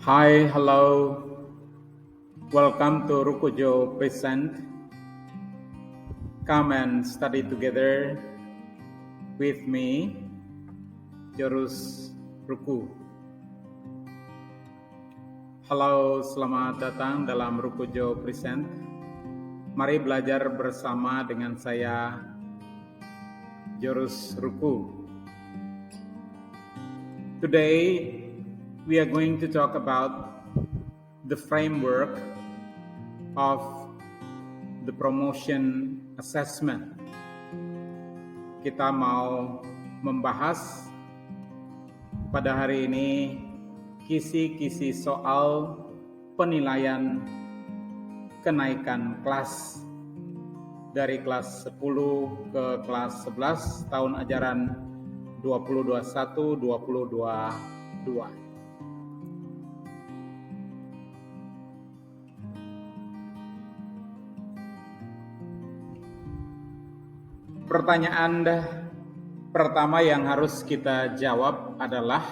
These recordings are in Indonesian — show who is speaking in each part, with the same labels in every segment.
Speaker 1: Hi, hello. Welcome to Rukujo Present. Come and study together with me, Jurus Ruku. Halo, selamat datang dalam Rukujo Present. Mari belajar bersama dengan saya, Jurus Ruku. Today, we are going to talk about the framework of the promotion assessment. Kita mau membahas pada hari ini kisi-kisi soal penilaian kenaikan kelas dari kelas 10 ke kelas 11 tahun ajaran 2021-2022. Pertanyaan pertama yang harus kita jawab adalah,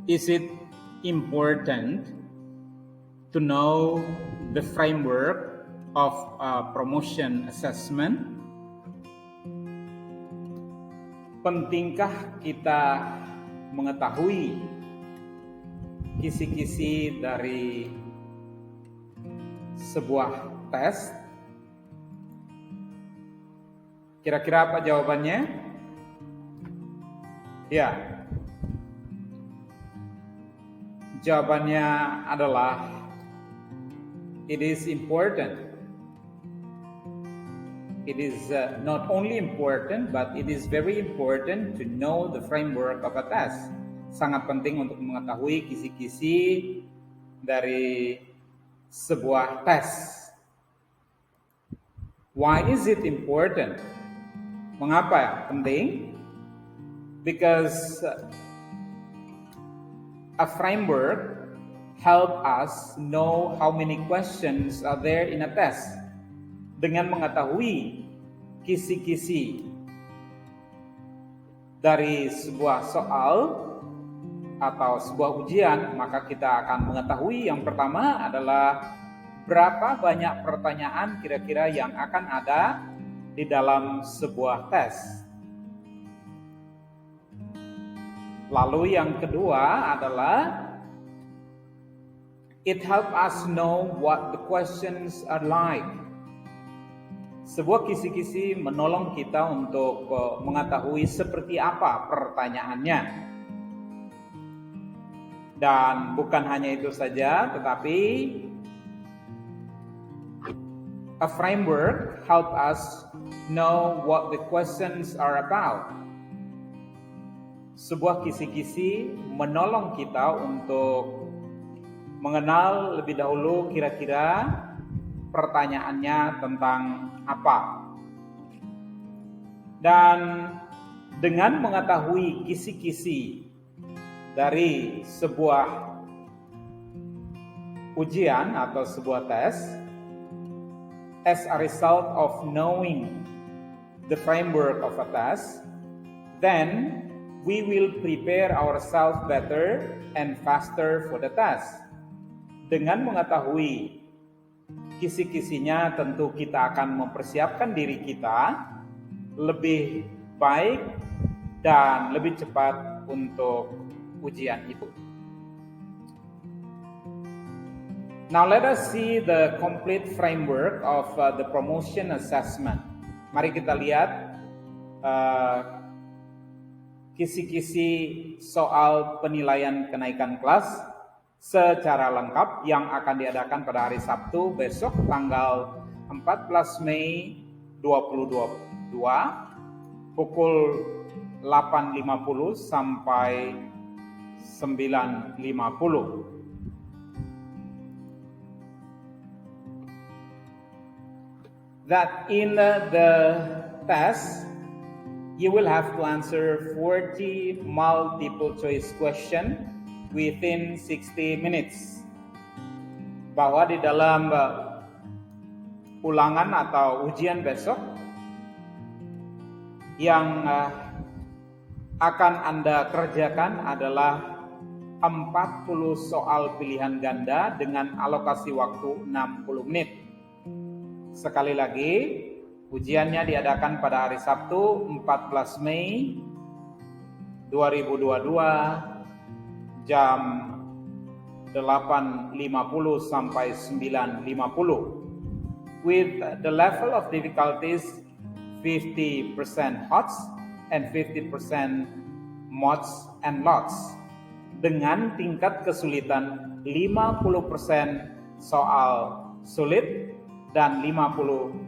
Speaker 1: is it important to know the framework of a promotion assessment? Pentingkah kita mengetahui kisi-kisi dari sebuah tes? Kira-kira apa jawabannya? Ya. Jawabannya adalah it is important. It is not only important, but it is very important to know the framework of a test. Sangat penting untuk mengetahui kisi-kisi dari sebuah tes. Why is it important? Mengapa penting? Because a framework help us know how many questions are there in a test. Dengan mengetahui kisi-kisi dari sebuah soal atau sebuah ujian, maka kita akan mengetahui yang pertama adalah berapa banyak pertanyaan kira-kira yang akan ada di dalam sebuah tes. Lalu yang kedua adalah it help us know what the questions are like. Sebuah kisi-kisi menolong kita untuk mengetahui seperti apa pertanyaannya. Dan bukan hanya itu saja, tetapi a framework help us know what the questions are about. Sebuah kisi-kisi menolong kita untuk mengenal lebih dahulu kira-kira pertanyaannya tentang apa. Dan dengan mengetahui kisi-kisi dari sebuah ujian atau sebuah tes, as a result of knowing the framework of a test, then we will prepare ourselves better and faster for the test. Dengan mengetahui kisi-kisinya, tentu kita akan mempersiapkan diri kita lebih baik dan lebih cepat untuk ujian itu. Now let us see the complete framework of the promotion assessment. Mari kita lihat kisi-kisi soal penilaian kenaikan kelas secara lengkap yang akan diadakan pada hari Sabtu besok tanggal 14 Mei 2022 pukul 8.50 sampai 9.50. That in the test you will have to answer 40 multiple choice question within 60 minutes. Bahwa di dalam ulangan atau ujian besok yang akan Anda kerjakan adalah 40 soal pilihan ganda dengan alokasi waktu 60 menit. Sekali lagi, ujiannya diadakan pada hari Sabtu 14 Mei 2022 jam 8.50 sampai 9.50 with the level of difficulties 50% HOTS and 50% MOTS and LOTS dengan tingkat kesulitan 50% soal sulit dan 50%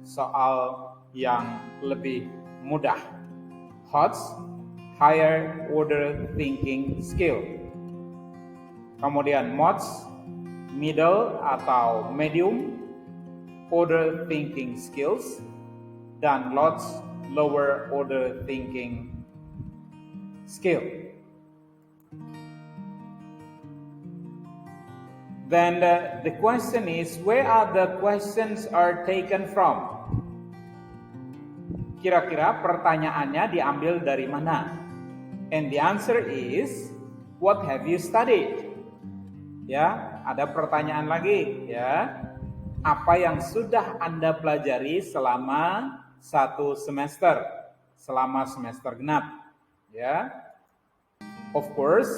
Speaker 1: soal yang lebih mudah. HOTS, Higher Order Thinking Skill. Kemudian MOTS, Middle atau Medium Order Thinking Skills, dan LOTS, Lower Order Thinking Skill. Then the question is, where are the questions are taken from? Kira-kira pertanyaannya diambil dari mana? And the answer is, what have you studied? Ya, ada pertanyaan lagi, ya. Apa yang sudah Anda pelajari selama 1 semester, selama semester genap, ya. Of course,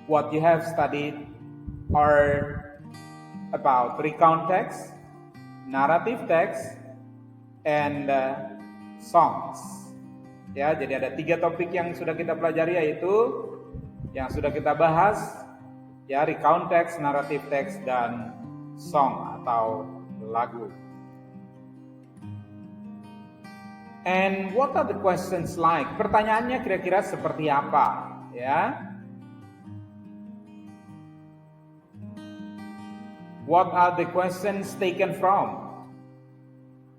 Speaker 1: what you have studied are about recount text, narrative text, and songs. Ya, jadi ada 3 topik yang sudah kita pelajari, yaitu yang sudah kita bahas, ya, recount text, narrative text, dan song atau lagu. And what are the questions like? Pertanyaannya kira-kira seperti apa? Ya. What are the questions taken from?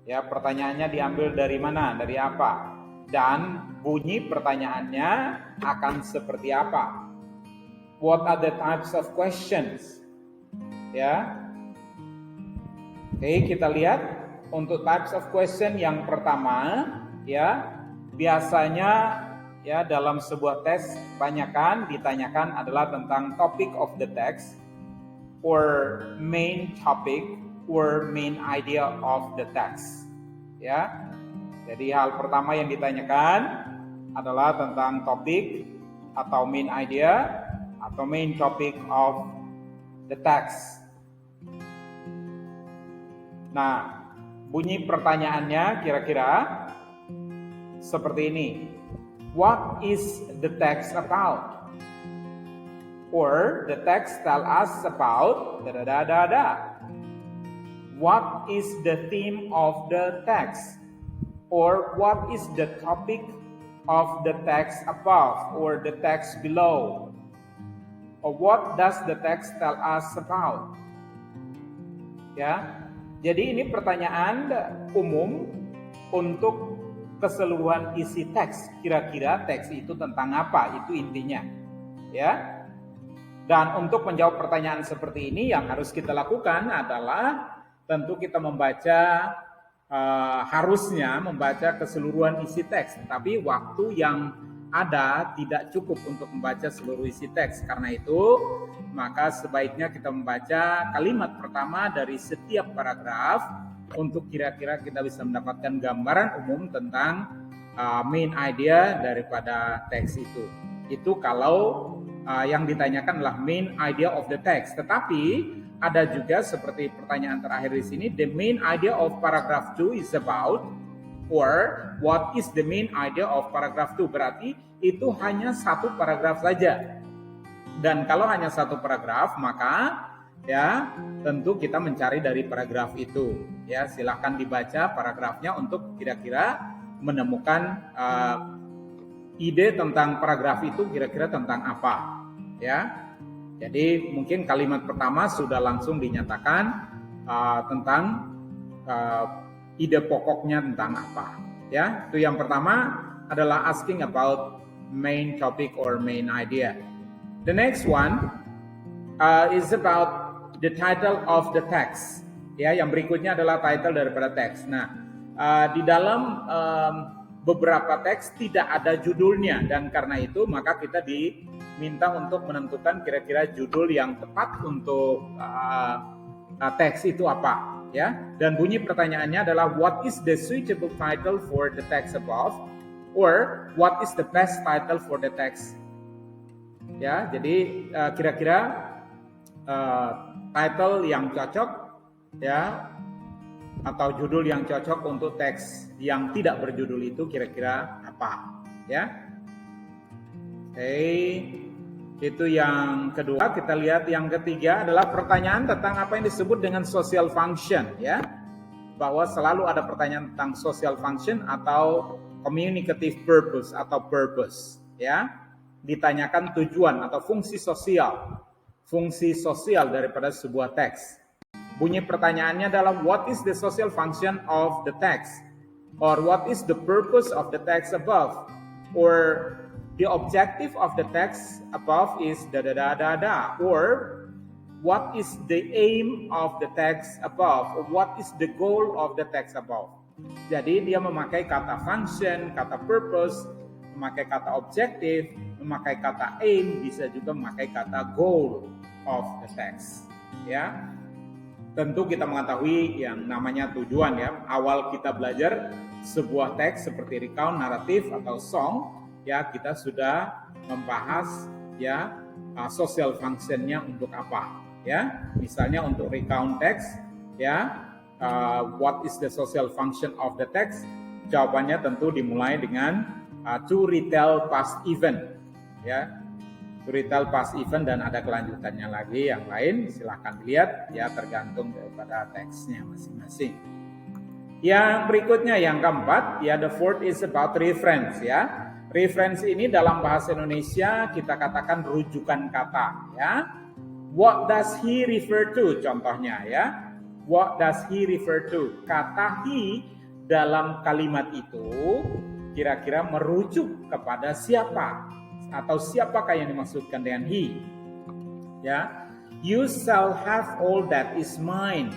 Speaker 1: Ya, pertanyaannya diambil dari mana? Dari apa? Dan bunyi pertanyaannya akan seperti apa? What are the types of questions? Ya. Oke, kita lihat untuk types of question yang pertama, ya, biasanya ya dalam sebuah tes kebanyakan ditanyakan adalah tentang topic of the text or main topic or main idea of the text. Ya. Jadi hal pertama yang ditanyakan adalah tentang topik atau main idea atau main topic of the text. Nah, bunyi pertanyaannya kira-kira seperti ini. What is the text about? Or the text tell us about da-da-da-da-da. What is the theme of the text? Or what is the topic of the text above or the text below? Or what does the text tell us about? Ya. Jadi ini pertanyaan umum untuk keseluruhan isi teks. Kira-kira teks itu tentang apa? Itu intinya. Ya. Dan untuk menjawab pertanyaan seperti ini yang harus kita lakukan adalah tentu kita membaca, harusnya membaca keseluruhan isi teks. Tapi waktu yang ada tidak cukup untuk membaca seluruh isi teks. Karena itu maka sebaiknya kita membaca kalimat pertama dari setiap paragraf untuk kira-kira kita bisa mendapatkan gambaran umum tentang main idea daripada teks itu. Itu kalau yang ditanyakan adalah main idea of the text. Tetapi ada juga seperti pertanyaan terakhir di sini, the main idea of paragraph 2 is about, or what is the main idea of paragraph 2? Berarti itu hanya satu paragraf saja. Dan kalau hanya satu paragraf, maka ya tentu kita mencari dari paragraf itu. Ya, silakan dibaca paragrafnya untuk kira-kira menemukan ide tentang paragraf itu kira-kira tentang apa, ya. Jadi mungkin kalimat pertama sudah langsung dinyatakan tentang ide pokoknya tentang apa, ya. Itu yang pertama adalah asking about main topic or main idea. The next one is about the title of the text. Ya, yang berikutnya adalah title daripada teks. Nah, di dalam beberapa teks tidak ada judulnya dan karena itu maka kita minta untuk menentukan kira-kira judul yang tepat untuk teks itu apa, ya. Dan bunyi pertanyaannya adalah what is the suitable title for the text above, or what is the best title for the text. Ya, jadi kira-kira title yang cocok, ya, atau judul yang cocok untuk teks yang tidak berjudul itu kira-kira apa, ya. Oke, itu yang kedua. Kita lihat yang ketiga adalah pertanyaan tentang apa yang disebut dengan social function, ya. Bahwa selalu ada pertanyaan tentang social function atau communicative purpose atau purpose, ya. Ditanyakan tujuan atau fungsi sosial daripada sebuah teks. Bunyi pertanyaannya adalah what is the social function of the text, or what is the purpose of the text above, or the objective of the text above is or what is the aim of the text above, or what is the goal of the text above. Jadi dia memakai kata function, kata purpose, memakai kata objective, memakai kata aim, bisa juga memakai kata goal of the text, ya. Tentu kita mengetahui yang namanya tujuan, ya. Awal kita belajar sebuah teks seperti recount, naratif atau song, ya, kita sudah membahas, ya, social functionnya untuk apa, ya. Misalnya untuk recount text, ya, what is the social function of the text? Jawabannya tentu dimulai dengan to retell past event, ya. To retell past event, dan ada kelanjutannya lagi yang lain, silahkan dilihat, ya, tergantung daripada teksnya masing-masing. Yang berikutnya, yang keempat, ya, the fourth is about reference, ya. Reference ini dalam bahasa Indonesia kita katakan rujukan kata, ya. What does he refer to? Contohnya, ya. What does he refer to? Kata he dalam kalimat itu kira-kira merujuk kepada siapa? Atau siapakah yang dimaksudkan dengan he, ya. You shall have all that is mine.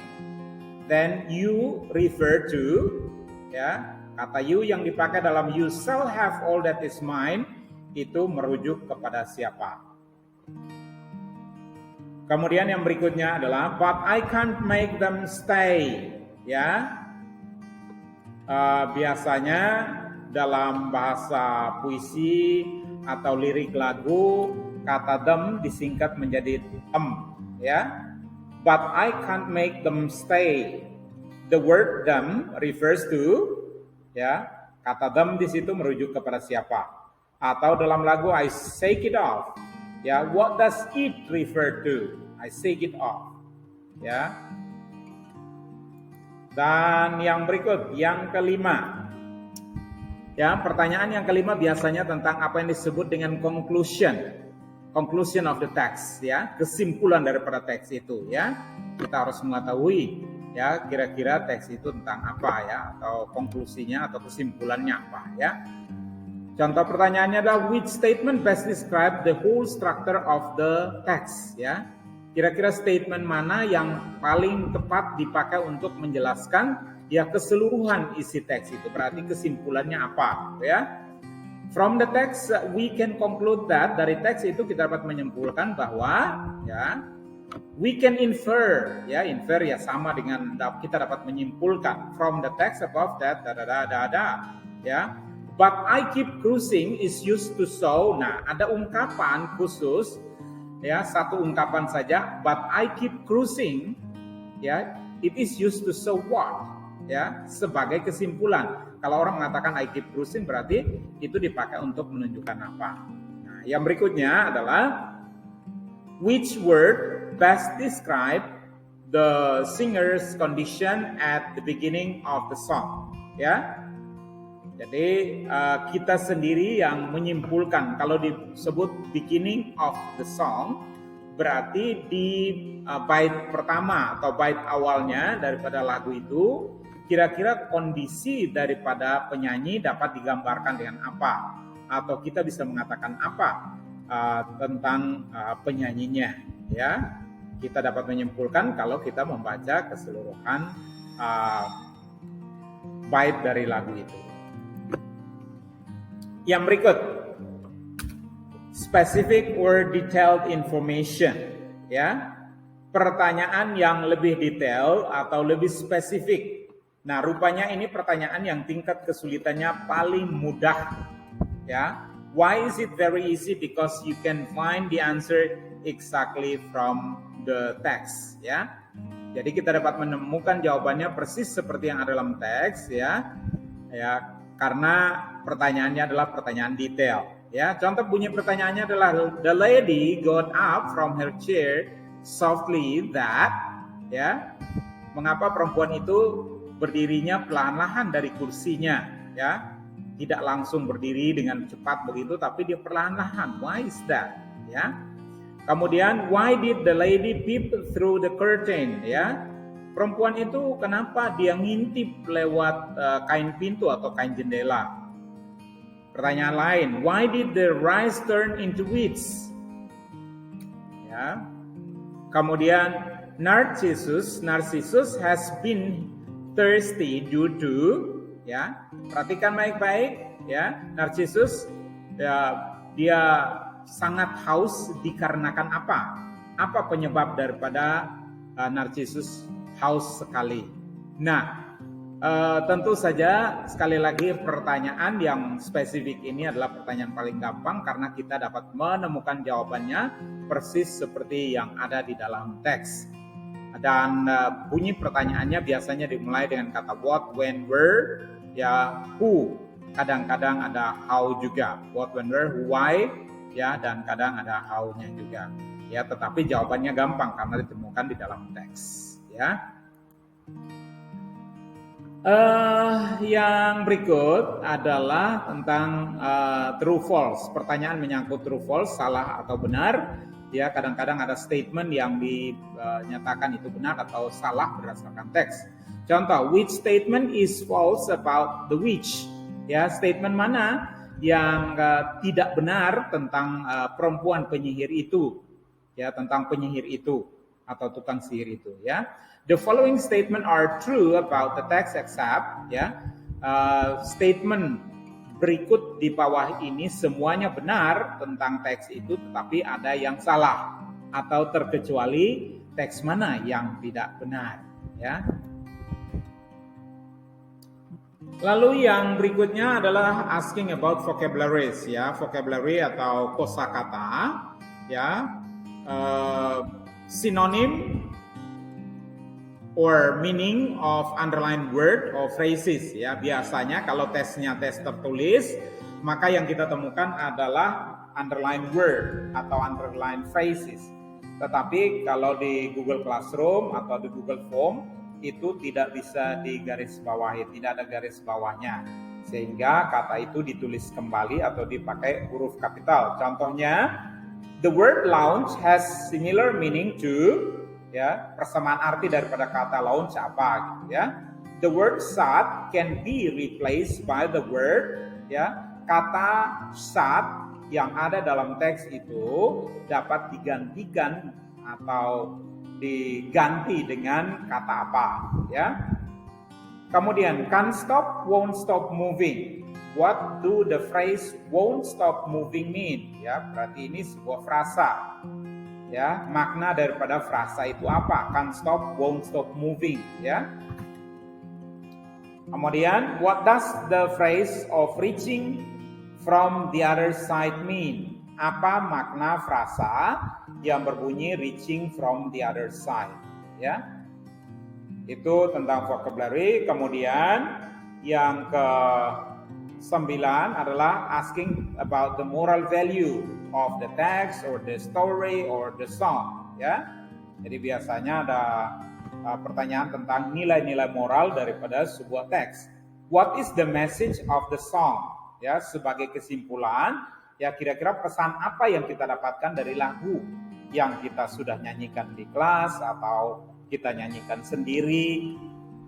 Speaker 1: Then you refer to, ya, kata you yang dipakai dalam you shall have all that is mine itu merujuk kepada siapa. Kemudian yang berikutnya adalah but I can't make them stay, ya. Biasanya dalam bahasa puisi atau lirik lagu, kata them disingkat menjadi ya. But I can't make them stay. The word them refers to, ya, kata them di situ merujuk kepada siapa. Atau dalam lagu I shake it off, ya, what does it refer to? I shake it off, ya. Dan yang berikut, yang kelima. Ya, pertanyaan yang kelima biasanya tentang apa yang disebut dengan conclusion of the text, ya, kesimpulan daripada teks itu, ya. Kita harus mengetahui, ya, kira-kira teks itu tentang apa, ya, atau konklusinya atau kesimpulannya apa, ya. Contoh pertanyaannya adalah which statement best describe the whole structure of the text, ya. Kira-kira statement mana yang paling tepat dipakai untuk menjelaskan, ya, keseluruhan isi teks itu, berarti kesimpulannya apa, ya. From the text we can conclude that, dari teks itu kita dapat menyimpulkan bahwa, ya, we can infer, ya, infer ya sama dengan kita dapat menyimpulkan from the text above that ya. But I keep cruising is used to show. Nah, ada ungkapan khusus, ya, satu ungkapan saja, but I keep cruising, ya, it is used to show what, ya, sebagai kesimpulan. Kalau orang mengatakan I keep cruising berarti itu dipakai untuk menunjukkan apa. Nah, yang berikutnya adalah which word best describe the singer's condition at the beginning of the song, ya. Jadi kita sendiri yang menyimpulkan. Kalau disebut beginning of the song berarti di bait pertama atau bait awalnya daripada lagu itu kira-kira kondisi daripada penyanyi dapat digambarkan dengan apa, atau kita bisa mengatakan apa tentang penyanyinya, ya. Kita dapat menyimpulkan kalau kita membaca keseluruhan bait dari lagu itu. Yang berikut, specific or detailed information, ya. Pertanyaan yang lebih detail atau lebih spesifik. Nah, rupanya ini pertanyaan yang tingkat kesulitannya paling mudah, ya. Why is it very easy? Because you can find the answer exactly from the text, ya. Jadi kita dapat menemukan jawabannya persis seperti yang ada dalam teks, ya. Ya, karena pertanyaannya adalah pertanyaan detail, ya. Contoh bunyi pertanyaannya adalah the lady got up from her chair softly that, ya. Mengapa perempuan itu berdirinya perlahan-lahan dari kursinya, ya. Tidak langsung berdiri dengan cepat begitu, tapi dia perlahan-lahan. Why is that? Ya. Kemudian, why did the lady peep through the curtain? Ya, perempuan itu kenapa dia ngintip lewat kain pintu atau kain jendela? Pertanyaan lain, why did the rice turn into weeds? Ya. Kemudian, Narcissus has been thirsty due to, ya, perhatikan baik-baik, ya. Narcissus, ya, dia sangat haus dikarenakan apa? Apa penyebab daripada Narcissus haus sekali? Nah, tentu saja sekali lagi pertanyaan yang spesifik ini adalah pertanyaan paling gampang karena kita dapat menemukan jawabannya persis seperti yang ada di dalam teks. Dan bunyi pertanyaannya biasanya dimulai dengan kata what, when, where, ya, who. Kadang-kadang ada how juga. What, when, where, why, ya, dan kadang ada how-nya juga. Ya, tetapi jawabannya gampang karena ditemukan di dalam teks, ya. Yang berikut adalah tentang true false. Pertanyaan menyangkut true false, salah atau benar. Ya, kadang-kadang ada statement yang dinyatakan itu benar atau salah berdasarkan teks. Contoh, which statement is false about the witch? Ya, statement mana yang tidak benar tentang perempuan penyihir itu? Ya, tentang penyihir itu atau tukang sihir itu, ya. The following statement are true about the text except, ya, statement berikut di bawah ini semuanya benar tentang teks itu, tetapi ada yang salah atau terkecuali teks mana yang tidak benar, ya. Lalu yang berikutnya adalah asking about vocabularies, ya, vocabulary atau kosakata, ya, synonym or meaning of underlined word or phrases, ya. Biasanya kalau tesnya tes tertulis, maka yang kita temukan adalah underlined word atau underlined phrases. Tetapi kalau di Google Classroom atau di Google Form itu tidak bisa digarisbawahi, tidak ada garis bawahnya, sehingga kata itu ditulis kembali atau dipakai huruf kapital. Contohnya, the word lounge has similar meaning to, ya, persamaan arti daripada kata lounge apa gitu, ya. The word sad can be replaced by the word, ya, kata sad yang ada dalam teks itu dapat digantikan atau diganti dengan kata apa, ya. Kemudian, can't stop, won't stop moving. What do the phrase won't stop moving mean? Ya, berarti ini sebuah frasa. Ya, makna daripada frasa itu apa? Can't stop, won't stop moving, ya. Kemudian, what does the phrase of reaching from the other side mean? Apa makna frasa yang berbunyi reaching from the other side, ya. Itu tentang vocabulary. Kemudian yang ke-9 adalah asking about the moral value of the text or the story or the song, ya. Jadi biasanya ada pertanyaan tentang nilai-nilai moral daripada sebuah teks. What is the message of the song? Ya, sebagai kesimpulan, ya, kira-kira pesan apa yang kita dapatkan dari lagu yang kita sudah nyanyikan di kelas atau kita nyanyikan sendiri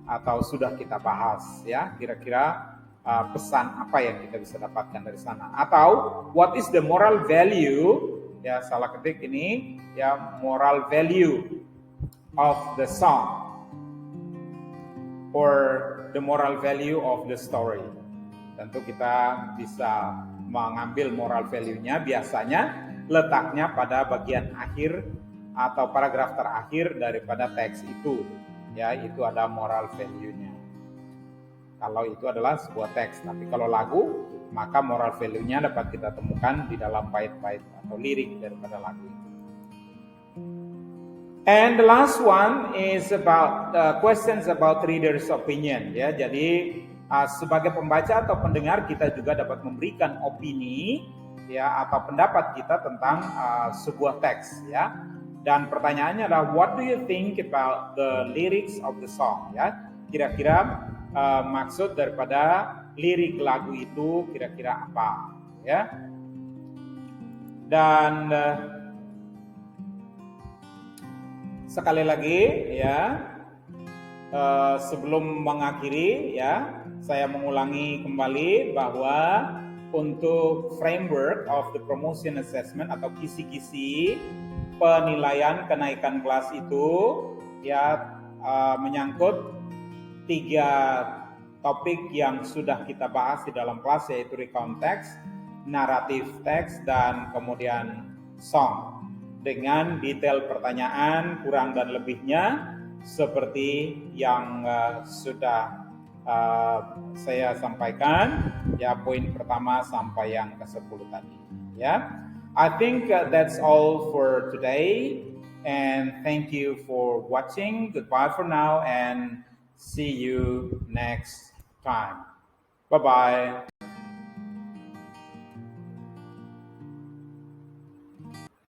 Speaker 1: atau sudah kita bahas, ya. Kira-kira pesan apa yang kita bisa dapatkan dari sana, atau what is the moral value, ya, salah ketik ini, ya, moral value of the song or the moral value of the story. Tentu kita bisa mengambil moral value-nya biasanya letaknya pada bagian akhir atau paragraf terakhir daripada teks itu. Ya, itu ada moral value-nya. Kalau itu adalah sebuah teks, tapi kalau lagu, maka moral value-nya dapat kita temukan di dalam bait-bait atau lirik daripada lagu itu. And the last one is about questions about readers' opinion. Ya, jadi sebagai pembaca atau pendengar kita juga dapat memberikan opini ya atau pendapat kita tentang sebuah teks ya. Dan pertanyaannya adalah what do you think about the lyrics of the song ya? Kira-kira maksud daripada lirik lagu itu kira-kira apa ya? Dan sekali lagi ya, sebelum mengakhiri ya, saya mengulangi kembali bahwa untuk framework of the promotion assessment atau kisi-kisi penilaian kenaikan kelas itu ya menyangkut 3 topik yang sudah kita bahas di dalam kelas, yaitu recount text, narrative text, dan kemudian song, dengan detail pertanyaan kurang dan lebihnya seperti yang sudah saya sampaikan ya, poin pertama sampai yang ke-10 tadi ya. I think that's all for today, and thank you for watching. Goodbye for now and see you next time. Bye-bye.